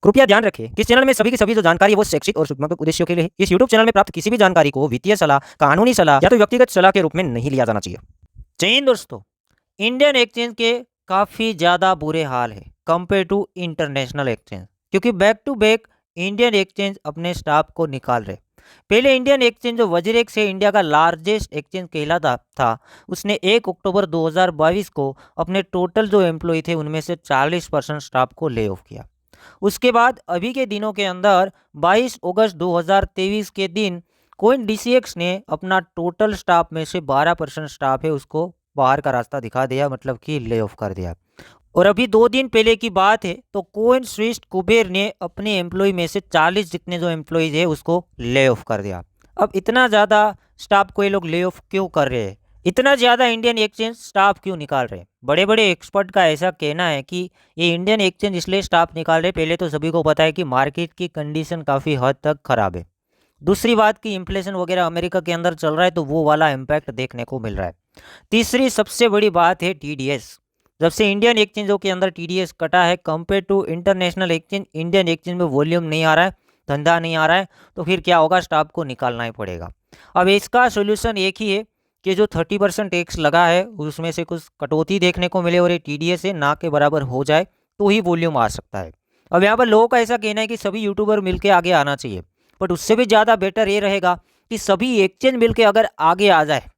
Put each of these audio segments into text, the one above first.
कृपया ध्यान रखें कि इस चैनल में सभी की सभी जो जानकारी है वो शैक्षिक और सूचनात्मक उद्देश्यों के लिए है। इस यूट्यूब चैनल में प्राप्त किसी भी जानकारी को वित्तीय सलाह, कानूनी सलाह या तो व्यक्तिगत सलाह के रूप में नहीं लिया जाना चाहिए। जय हिंद दोस्तों। इंडियन एक्सचेंज के काफ़ी ज़्यादा बुरे हाल है कंपेयर टू इंटरनेशनल एक्सचेंज, क्योंकि back to back Indian exchange अपने स्टाफ को निकाल रहे। पहले इंडियन एक्सचेंज जो वज्रेक्स से इंडिया का लार्जेस्ट एक्सचेंज कहलाता था, उसने 1 अक्टूबर 2022 को अपने टोटल जो एम्प्लॉय थे उनमें से 40% स्टाफ को ले ऑफ किया। उसके बाद अभी के दिनों के अंदर 22 अगस्त 2023 के दिन कोइन डीसीएक्स ने अपना टोटल स्टाफ में से 12% स्टाफ है उसको बाहर का रास्ता दिखा दिया, मतलब कि ले ऑफ कर दिया। और अभी 2 दिन पहले की बात है तो कोइन स्विस कुबेर ने अपने एम्प्लॉय में से 40 जितने जो एम्प्लॉयज है उसको ले ऑफ कर दिया। अब इतना ज़्यादा स्टाफ को ये लोग ले ऑफ क्यों कर रहे हैं, इतना ज़्यादा इंडियन एक्सचेंज स्टाफ क्यों निकाल रहे हैं? बड़े बड़े एक्सपर्ट का ऐसा कहना है कि ये इंडियन एक्सचेंज इसलिए स्टाफ निकाल रहे, पहले तो सभी को पता है कि मार्केट की कंडीशन काफ़ी हद तक ख़राब है। दूसरी बात कि इन्फ्लेशन वगैरह अमेरिका के अंदर चल रहा है तो वो वाला इम्पैक्ट देखने को मिल रहा है। तीसरी सबसे बड़ी बात है टीडीएस। जब से इंडियन एक्सचेंजों के अंदर टीडीएस कटा है compare to international exchange, Indian exchange में वॉल्यूम नहीं आ रहा है, धंधा नहीं आ रहा है, तो फिर क्या होगा? स्टाफ को निकालना ही पड़ेगा। अब इसका सोल्यूशन एक ही है कि जो 30% टैक्स लगा है उसमें से कुछ कटौती देखने को मिले और ये टीडीएस से ना के बराबर हो जाए तो ही वॉल्यूम आ सकता है। अब यहाँ पर लोगों का ऐसा कहना है कि सभी यूट्यूबर मिलके आगे आना चाहिए, बट उससे भी ज़्यादा बेटर ये रहेगा कि सभी एक्सचेंज मिलके अगर आगे आ जाए,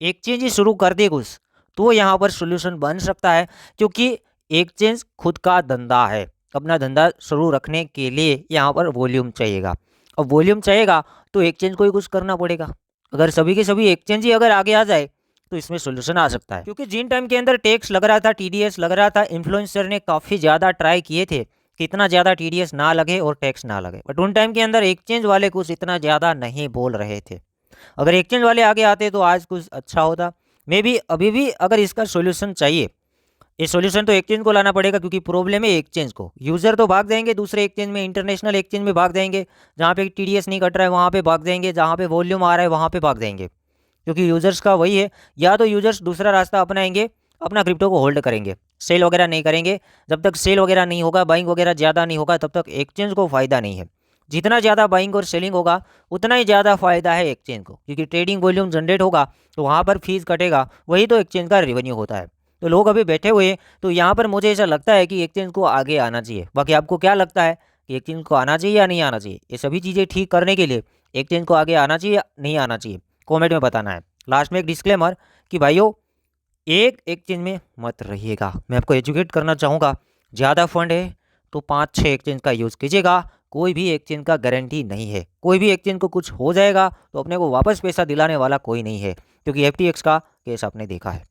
एक्सचेंज ही शुरू कर दे कुछ, तो यहाँ पर सोल्यूशन बन सकता है। क्योंकि एक्सचेंज खुद का धंधा है, अपना धंधा शुरू रखने के लिए यहाँ पर वॉल्यूम चाहिएगा। अब वॉल्यूम चाहिएगा तो एक्सचेंज को ही कुछ करना पड़ेगा। अगर सभी के सभी एक्सचेंज ही अगर आगे आ जाए तो इसमें सोल्यूशन आ सकता है। क्योंकि जिन टाइम के अंदर टैक्स लग रहा था, टीडीएस लग रहा था, इन्फ्लुएंसर ने काफ़ी ज़्यादा ट्राई किए थे कि इतना ज़्यादा टीडीएस ना लगे और टैक्स ना लगे, बट उन टाइम के अंदर एक्सचेंज वाले कुछ इतना ज़्यादा नहीं बोल रहे थे। अगर एक्सचेंज वाले आगे आते तो आज कुछ अच्छा होता। मे बी अभी भी अगर इसका सोल्यूशन चाहिए, ये सोल्यूशन तो एक्सचेंज को लाना पड़ेगा, क्योंकि प्रॉब्लम है एक्सचेंज को। यूज़र तो भाग जाएंगे दूसरे एक्सचेंज में, इंटरनेशनल एक्सचेंज में भाग जाएंगे, जहाँ पे टीडीएस नहीं कट रहा है वहाँ पे भाग जाएंगे, जहाँ पे वॉल्यूम आ रहा है वहाँ पे भाग जाएंगे। क्योंकि यूज़र्स का वही है, या तो यूज़र्स दूसरा रास्ता अपनाएंगे, अपना क्रिप्टो को होल्ड करेंगे, सेल वगैरह नहीं करेंगे। जब तक सेल वगैरह नहीं होगा, बाइंग वगैरह ज़्यादा नहीं होगा, तब तक एक्सचेंज को फ़ायदा नहीं है। जितना ज़्यादा बाइंग और सेलिंग होगा उतना ही ज़्यादा फ़ायदा है एक्सचेंज को, क्योंकि ट्रेडिंग वॉल्यूम जनरेट होगा तो वहाँ पर फीस कटेगा, वही तो एक्सचेंज का रेवेन्यू होता है। तो लोग अभी बैठे हुए हैं, तो यहाँ पर मुझे ऐसा लगता है कि एक्सचेंज को आगे आना चाहिए। बाकी आपको क्या लगता है कि एक्सचेंज को आना चाहिए या नहीं आना चाहिए? ये सभी चीज़ें ठीक करने के लिए एक्सचेंज को आगे आना चाहिए या नहीं आना चाहिए, कॉमेंट में बताना है। लास्ट में एक डिस्क्लेमर कि भाइयों, एक एक्सचेंज में मत रहिएगा। मैं आपको एजुकेट करना चाहूँगा, ज़्यादा फंड है तो 5-6 एक्सचेंज का यूज़ कीजिएगा। कोई भी एक्सचेंज का गारंटी नहीं है, कोई भी एक्सचेंज को कुछ हो जाएगा तो अपने को वापस पैसा दिलाने वाला कोई नहीं है, क्योंकि एफटीएक्स का केस आपने देखा है।